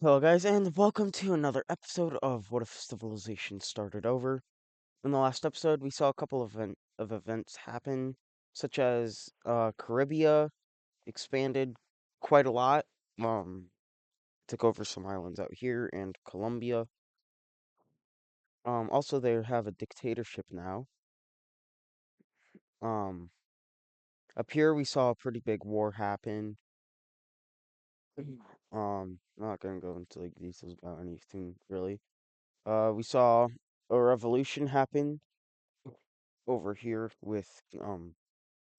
Hello, guys, and welcome to another episode of What If Civilization Started Over. In the last episode, we saw a couple of events happen, such as Caribbean expanded quite a lot, took over some islands out here, and Colombia. Also, they have a dictatorship now. Um, Up here, we saw a pretty big war happen. I'm not gonna go into like details about anything really. We saw a revolution happen over here with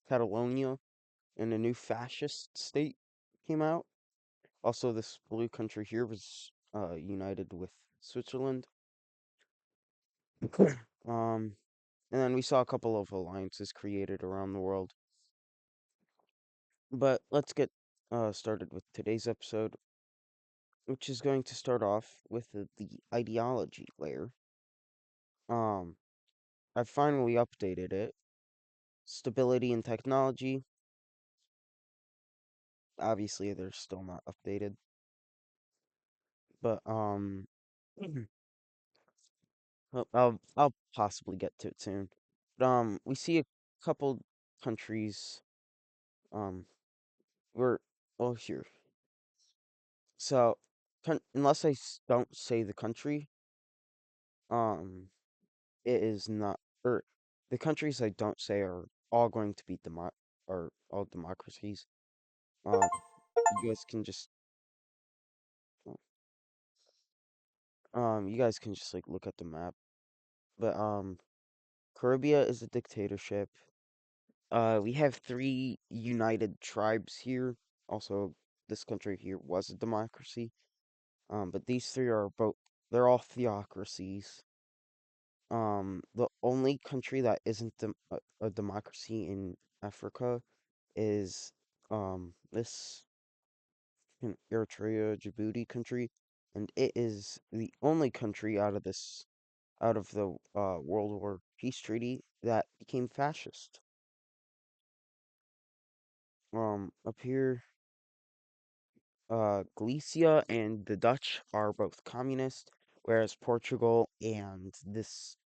Catalonia, and a new fascist state came out. Also, this blue country here was united with Switzerland. um, and then we saw a couple of alliances created around the world. But let's get started with today's episode, which is going to start off with the ideology layer. Um, I finally updated it. Stability and technology. Obviously, they're still not updated, but well, I'll possibly get to it soon. But we see a couple countries. We're here. So, unless don't say the country, um, it is not. Or the countries I don't say are all going to be are all democracies. Um, you guys can just you guys can just like look at the map. But Caribbean is a dictatorship. We have three united tribes here. Also, this country here was a democracy. But these three are both, they're all theocracies. The only country that isn't a democracy in Africa is, this Eritrea, Djibouti country. And it is the only country out of the, World War Peace Treaty that became fascist. Up here, Galicia and the Dutch are both communist, whereas Portugal and this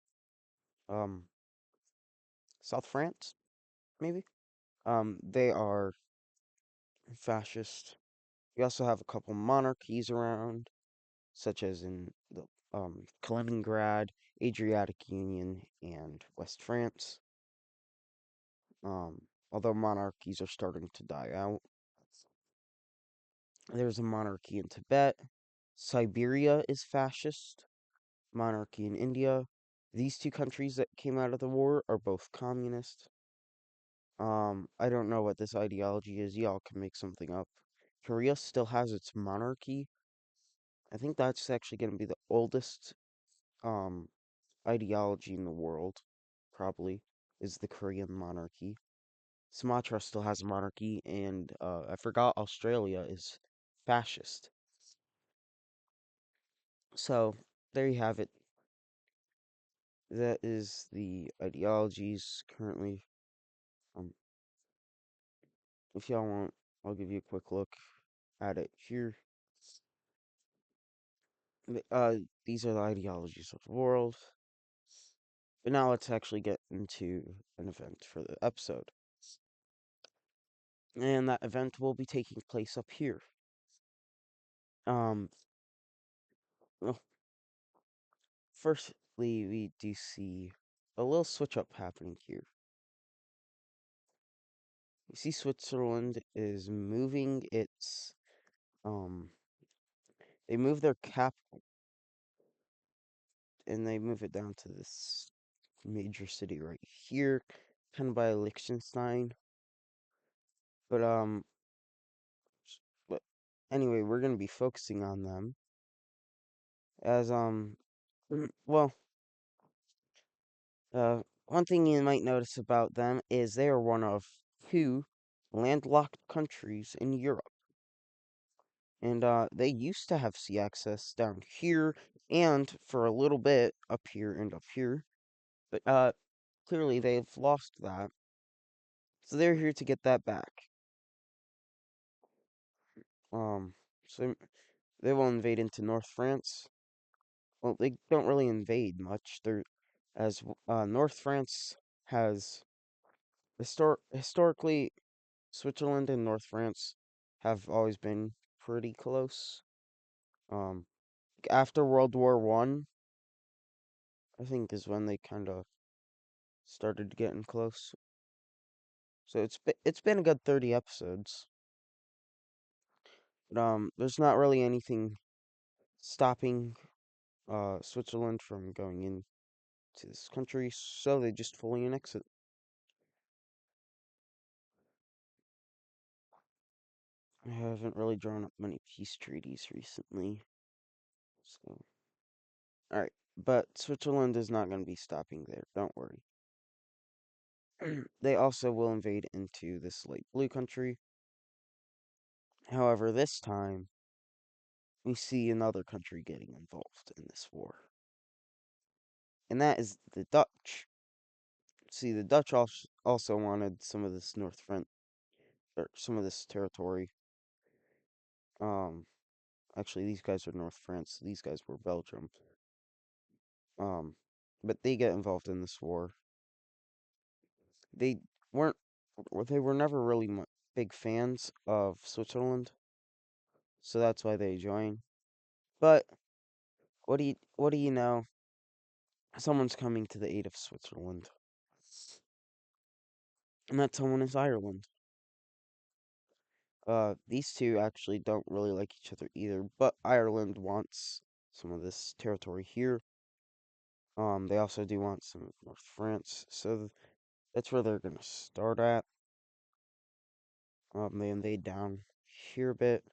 um South France, maybe, they are fascist. We also have a couple monarchies around, such as in the Kaliningrad, Adriatic Union, and West France. Um, Although monarchies are starting to die out. There's a monarchy in Tibet. Siberia is fascist. Monarchy in India. These two countries that came out of the war are both communist. I don't know what this ideology is. Y'all can make something up. Korea still has its monarchy. I think that's actually going to be the oldest um ideology in the world, probably, is the Korean monarchy. Sumatra still has a monarchy, and I forgot Australia is fascist. So there you have it. That is the ideologies currently. Um, if y'all want, I'll give you a quick look at it here. These are the ideologies of the world. But now let's actually get into an event for the episode. And that event will be taking place up here. Um, well, firstly, we do see a little switch up happening here. You see Switzerland is moving its, um, they move their capital and they move it down to this major city right here, kind of by Liechtenstein. But, but anyway, we're going to be focusing on them as, well, one thing you might notice about them is they are one of two landlocked countries in Europe. And they used to have sea access down here and for a little bit up here and up here. But clearly they've lost that. So they're here to get that back. Um so They will invade into North France. Well, they don't really invade much. North France has historically Switzerland and North France have always been pretty close. Um, after World War I, I think is when they kind of started getting close. So it's been a good 30 episodes. But there's not really anything stopping Switzerland from going into this country, so they just fully annex it. I haven't really drawn up many peace treaties recently, so all right. But Switzerland is not going to be stopping there. Don't worry. They also will invade into this light blue country. However, this time we see another country getting involved in this war, and that is the Dutch. See, the Dutch also wanted some of this North Front, or some of this territory. Um, Actually, these guys are North France. These guys were Belgium. Um, but they get involved in this war. They weren't. They were never really big fans of Switzerland, so that's why they join. But what do you know? Someone's coming to the aid of Switzerland, and that someone is Ireland. These two actually don't really like each other either, but Ireland wants some of this territory here. They also do want some of North France, so that's where they're gonna start at. They invade down here a bit,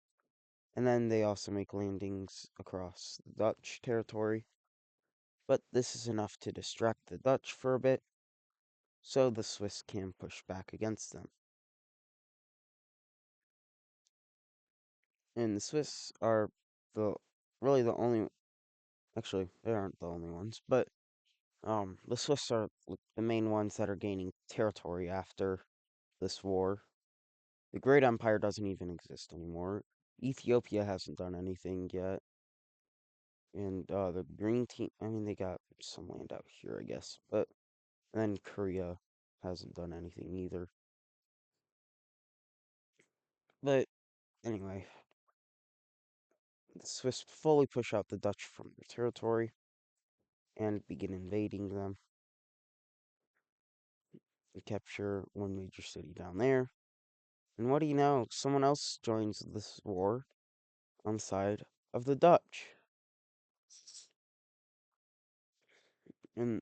and then they also make landings across the Dutch territory. But this is enough to distract the Dutch for a bit, so the Swiss can push back against them. And the Swiss are the really the only actually they aren't the only ones, but the Swiss are the main ones that are gaining territory after this war. The Great Empire doesn't even exist anymore. Ethiopia hasn't done anything yet. And the green team, I mean, they got some land out here, I guess. But then Korea hasn't done anything either. But anyway, the Swiss fully push out the Dutch from their territory and begin invading them. They capture one major city down there. And what do you know? Someone else joins this war on the side of the Dutch. And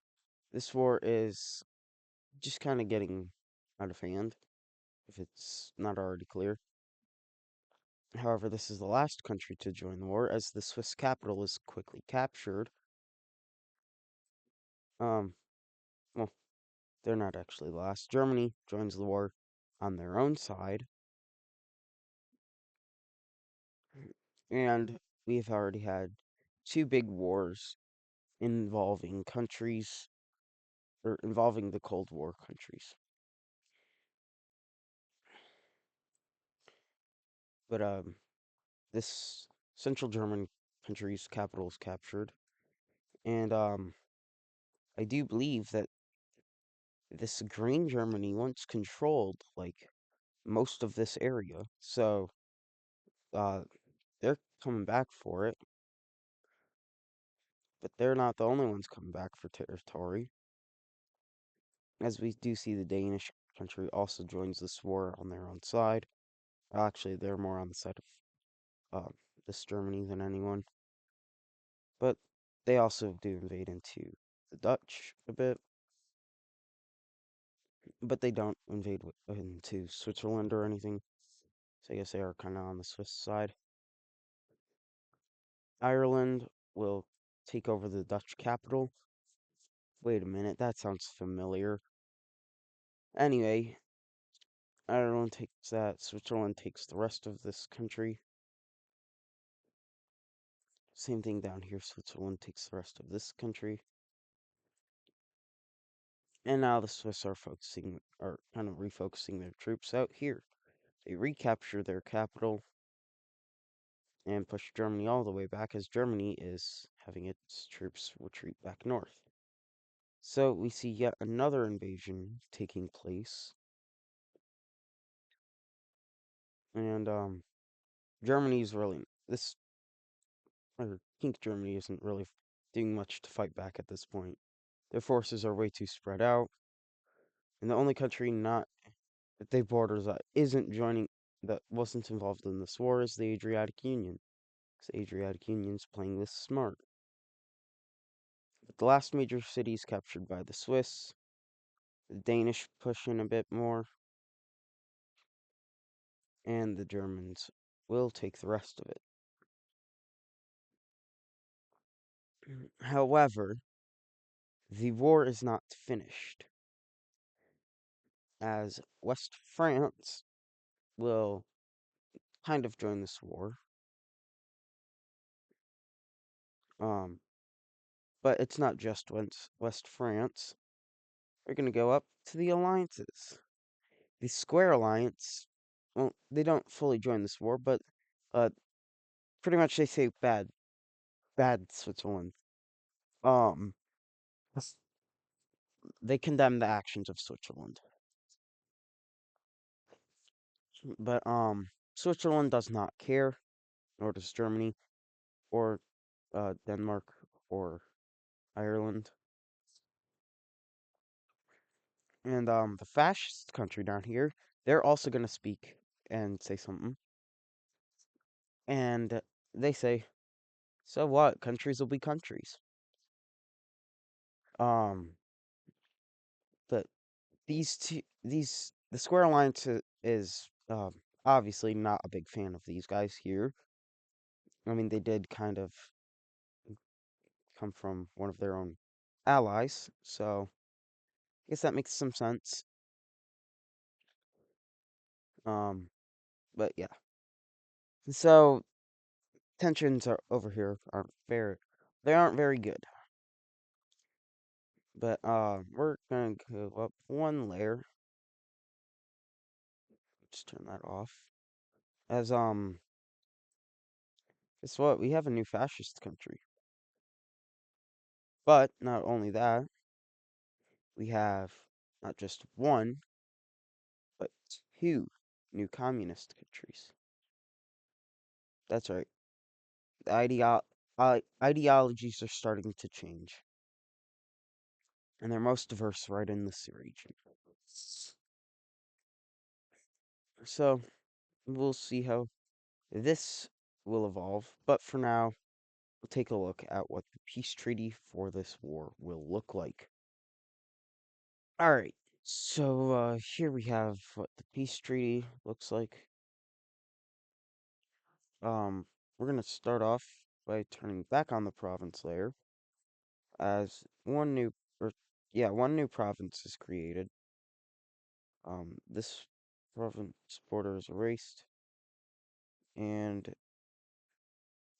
this war is just kind of getting out of hand, if it's not already clear. However, this is the last country to join the war, as the Swiss capital is quickly captured. Um, well, they're not actually the last. Germany joins the war on their own side, and we've already had two big wars involving countries, or involving the Cold War countries. But this Central German country's capital is captured, and I do believe that this Green Germany once controlled like most of this area. So uh, they're coming back for it, but they're not the only ones coming back for territory. As we do see, the Danish country also joins this war on their own side. Actually, they're more on the side of this Germany than anyone. But they also do invade into the Dutch a bit, but they don't invade into Switzerland or anything. So I guess they are kind of on the Swiss side. Ireland will take over the Dutch capital. Wait a minute, that sounds familiar. Anyway, Ireland takes that, Switzerland takes the rest of this country. Same thing down here, Switzerland takes the rest of this country. And now the Swiss are kind of refocusing their troops out here. They recapture their capital, and push Germany all the way back as Germany is having its troops retreat back north. So we see yet another invasion taking place, and Germany's really this or Pink Germany isn't really doing much to fight back at this point. Their forces are way too spread out, and the only country not that they borders that isn't joining that wasn't involved in this war is the Adriatic Union. Because the Adriatic Union's playing this smart. But the last major city is captured by the Swiss. The Danish push in a bit more, and the Germans will take the rest of it. However, the war is not finished, as West France will kind of join this war. Um, but it's not just West France. We're going to go up to the alliances. The Square Alliance, well, they don't fully join this war, but uh, pretty much they say bad Switzerland. Um, they condemn the actions of Switzerland, but Switzerland does not care, nor does Germany or Denmark or Ireland. And the fascist country down here, they're also gonna speak and say something. And they say, so what? Countries will be countries. Um, but the Square Alliance is obviously not a big fan of these guys here. I mean, they did kind of come from one of their own allies, so I guess that makes some sense. Um, but yeah. So tensions are over here they aren't very good. But we're gonna go up one layer. Let's turn that off. As guess what? We have a new fascist country. But not only that, we have not just one, but two new communist countries. That's right. The ideologies are starting to change, and they're most diverse right in this region. So we'll see how this will evolve. But for now, we'll take a look at what the peace treaty for this war will look like. All right. So here we have what the peace treaty looks like. We're gonna start off by turning back on the province layer as one new province is created. This province border is erased, and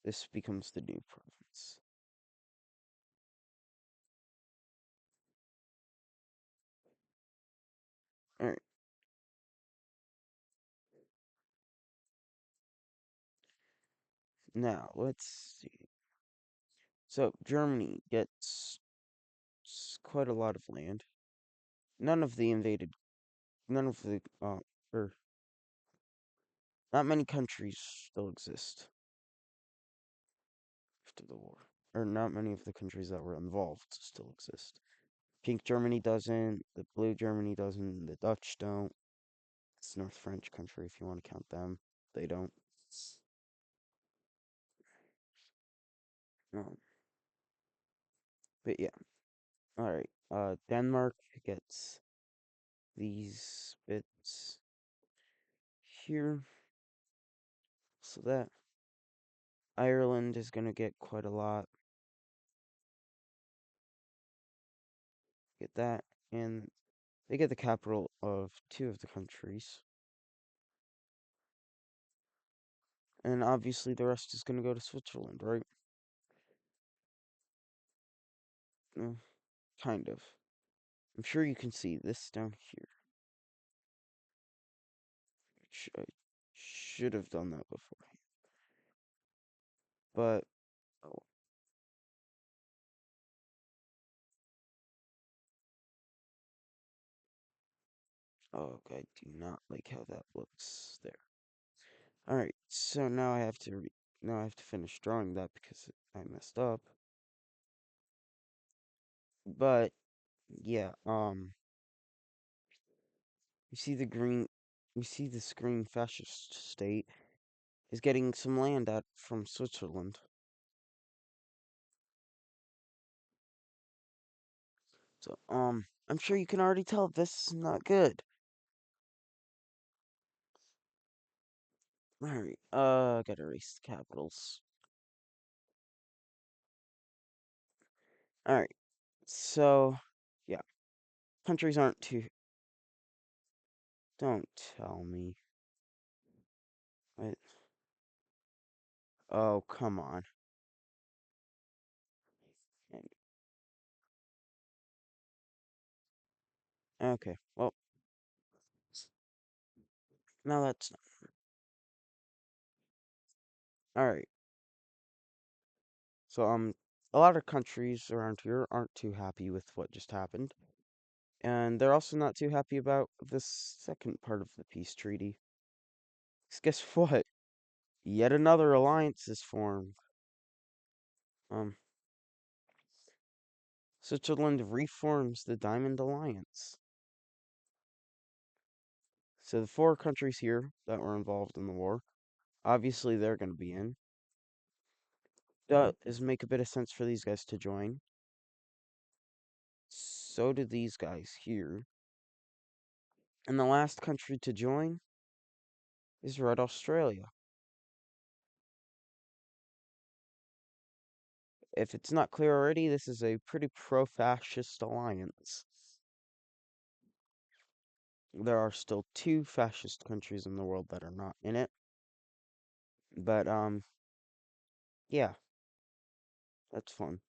this becomes the new province. All right. Now let's see. So Germany gets quite a lot of land. None of the invaded, none of the or not many countries still exist after the war, or not many of the countries that were involved still exist. Pink Germany doesn't, the blue Germany doesn't, the Dutch don't. It's North French country if you want to count them. They don't. Um, but yeah. Alright. Denmark gets these bits here. So that Ireland is gonna get quite a lot. Get that. And they get the capital of two of the countries. And obviously the rest is gonna go to Switzerland, right? Mm, kind of. I'm sure you can see this down here. Which I should have done that before. But oh, oh, I do not like how that looks there. All right, so now I have to finish drawing that because I messed up. But yeah, you see the green, you see this green fascist state is getting some land out from Switzerland. So I'm sure you can already tell this is not good. All right, I gotta erase the capitals. All right, so yeah, countries aren't too. Don't tell me. What? Oh, come on. Okay, well, now that's all right. So a lot of countries around here aren't too happy with what just happened, and they're also not too happy about the second part of the peace treaty. 'Cause guess what? Yet another alliance is formed. Um, Switzerland reforms the Diamond Alliance. So the four countries here that were involved in the war, obviously they're going to be in. Does make a bit of sense for these guys to join. So do these guys here. And the last country to join is Red Australia. If it's not clear already, this is a pretty pro-fascist alliance. There are still two fascist countries in the world that are not in it. But yeah, that's fun.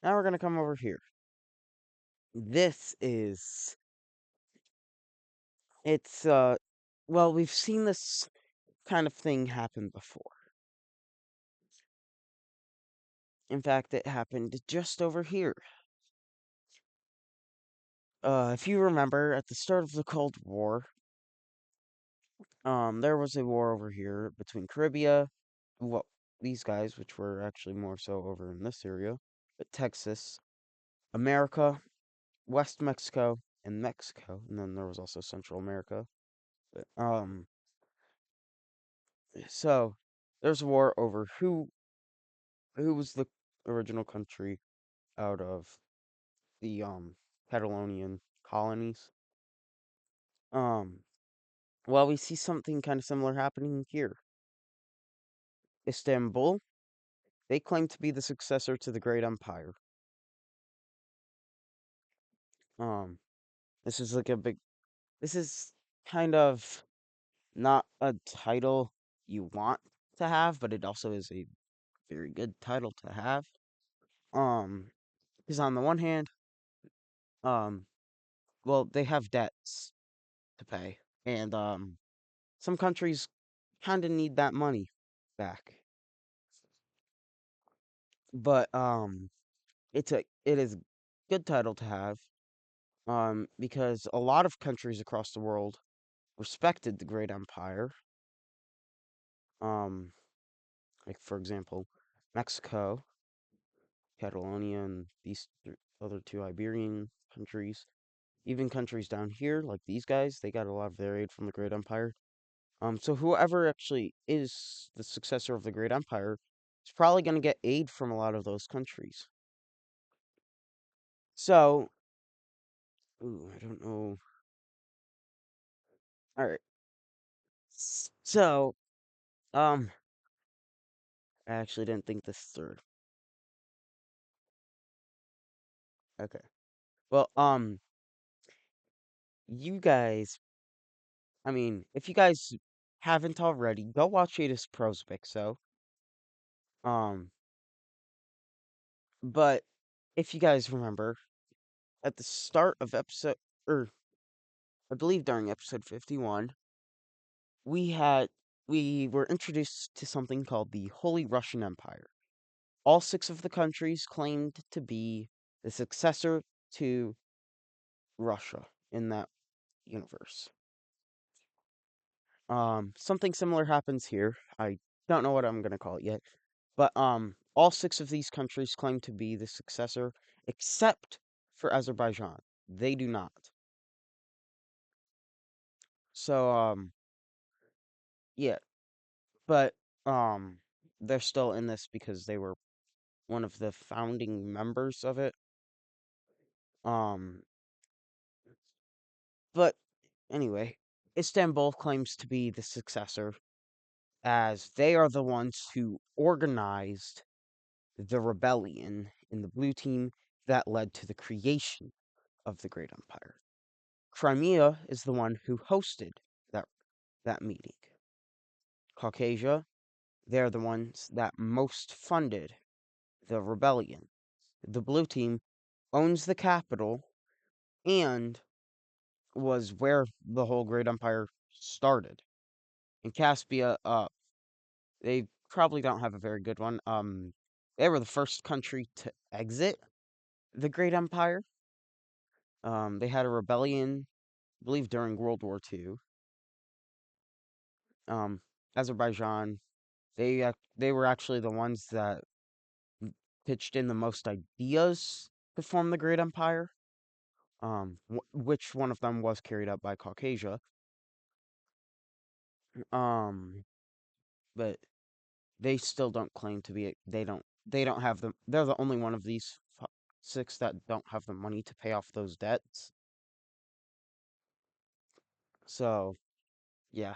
Now we're gonna come over here. This is it's well, we've seen this kind of thing happen before. In fact, it happened just over here. If you remember, at the start of the Cold War, there was a war over here between Caribbean, well, these guys, which were actually more so over in this area, but Texas, America, West Mexico, and Mexico, and then there was also Central America. But, so there's a war over who was the original country out of the Catalonian colonies. Um, well, we see something kind of similar happening here. Istanbul, they claim to be the successor to the Great Empire. Um, this is like a big. This is kind of not a title you want to have, but it also is a very good title to have. Um, because on the one hand, um, well, they have debts to pay, and some countries kind of need that money back. But it is a good title to have, because a lot of countries across the world respected the Great Empire. Um, like for example, Mexico, Catalonia, and these other two Iberian countries. Even countries down here, like these guys, they got a lot of their aid from the Great Empire. So whoever actually is the successor of the Great Empire is probably going to get aid from a lot of those countries. So, ooh, I don't know. All right. So, um, I actually didn't think this through. Okay. Well, you guys, I mean, if you guys haven't already, go watch Ada's Pros WICSO. Um, but if you guys remember, at the start of episode, or I believe during episode 51, we had we were introduced to something called the Holy Russian Empire. All six of the countries claimed to be the successor to Russia in that universe. Something similar happens here. I don't know what I'm gonna call it yet, but all six of these countries claim to be the successor, except for Azerbaijan. They do not. So yeah, but um, they're still in this because they were one of the founding members of it. Um, but anyway, Istanbul claims to be the successor, as they are the ones who organized the rebellion in the blue team that led to the creation of the Great Empire. Crimea is the one who hosted that that meeting. Caucasia, they're the ones that most funded the rebellion. The blue team owns the capital and was where the whole Great Empire started. In Caspia, they probably don't have a very good one. They were the first country to exit the Great Empire. They had a rebellion, I believe, during World War II. Um, Azerbaijan, they were actually the ones that pitched in the most ideas to form the Great Empire. Which one of them was carried out by Caucasia. Um, but they still don't claim to be. They don't have them. They're the only one of these six that don't have the money to pay off those debts. So yeah,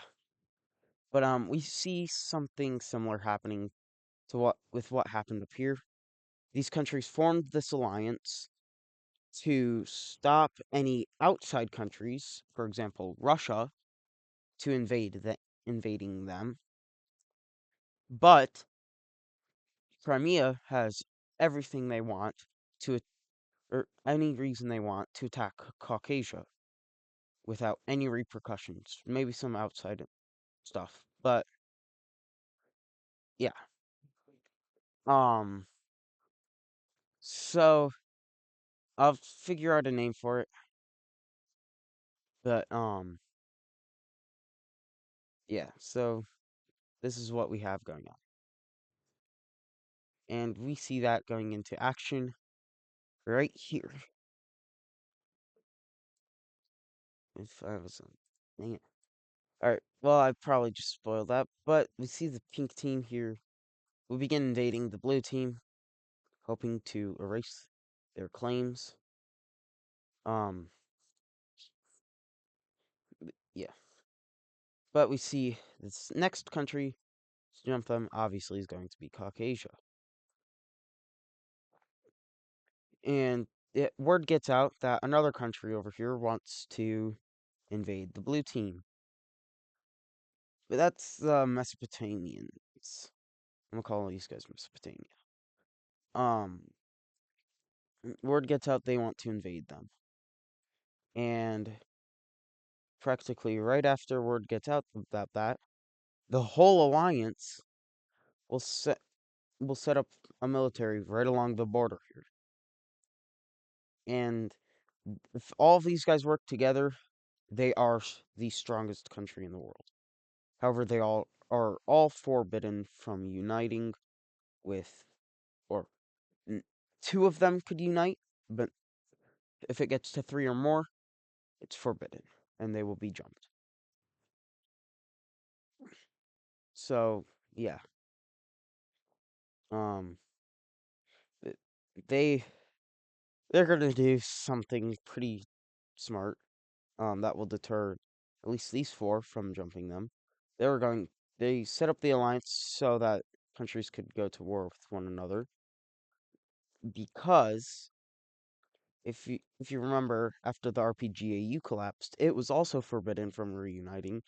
but we see something similar happening to what happened up here. These countries formed this alliance to stop any outside countries, for example, Russia, to invading them. But Crimea has everything they want to, or any reason they want to attack Caucasia without any repercussions. Maybe some outside stuff, but yeah. Um, so I'll figure out a name for it, but yeah. So this is what we have going on, and we see that going into action right here. If I was, dang it. All right. Well, I probably just spoiled that, but we see the pink team here. We begin invading the blue team, hoping to erase their claims. Um, yeah. But we see this next country to jump them obviously is going to be Caucasia. And word gets out that another country over here wants to invade the blue team. But that's the Mesopotamians. I'm gonna call these guys Mesopotamia. Um, word gets out they want to invade them. And practically right after word gets out about that, the whole alliance will set up a military right along the border here. And if all of these guys work together, they are the strongest country in the world. However, they all are all forbidden from uniting with, or two of them could unite, but if it gets to three or more, it's forbidden, and they will be jumped. So yeah, um, they they're gonna do something pretty smart, that will deter at least these four from jumping them. They were going. They set up the alliance so that countries could go to war with one another, because if you remember, after the RPGAU collapsed, it was also forbidden from reuniting,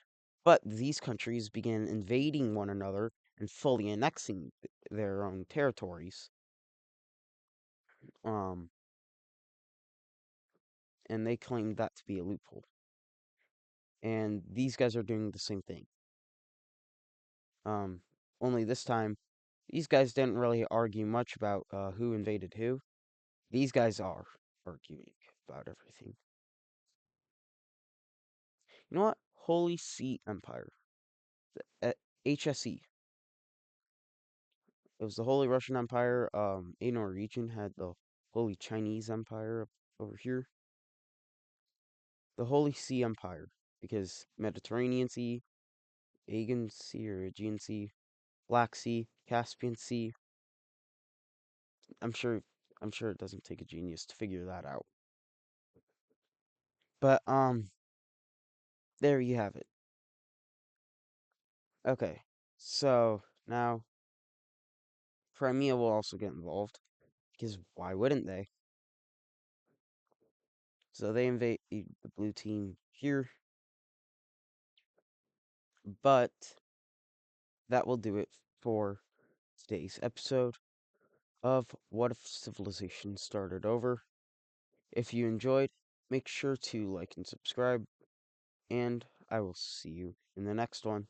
but these countries began invading one another and fully annexing their own territories. Um, and they claimed that to be a loophole. And these guys are doing the same thing. Um, Only this time, these guys didn't really argue much about who invaded who. These guys are arguing about everything. You know what? Holy See Empire. HSE. It was the Holy Russian Empire. A Norwegian had the Holy Chinese Empire over here. The Holy See Empire, because Mediterranean Sea, Aegean Sea or Aegean Sea, Black Sea, Caspian Sea. I'm sure I'm sure it doesn't take a genius to figure that out. But there you have it. Okay. So now Crimea will also get involved because why wouldn't they? So they invade the blue team here, but that will do it for today's episode of What If Civilization Started Over. If you enjoyed, make sure to like and subscribe, and I will see you in the next one.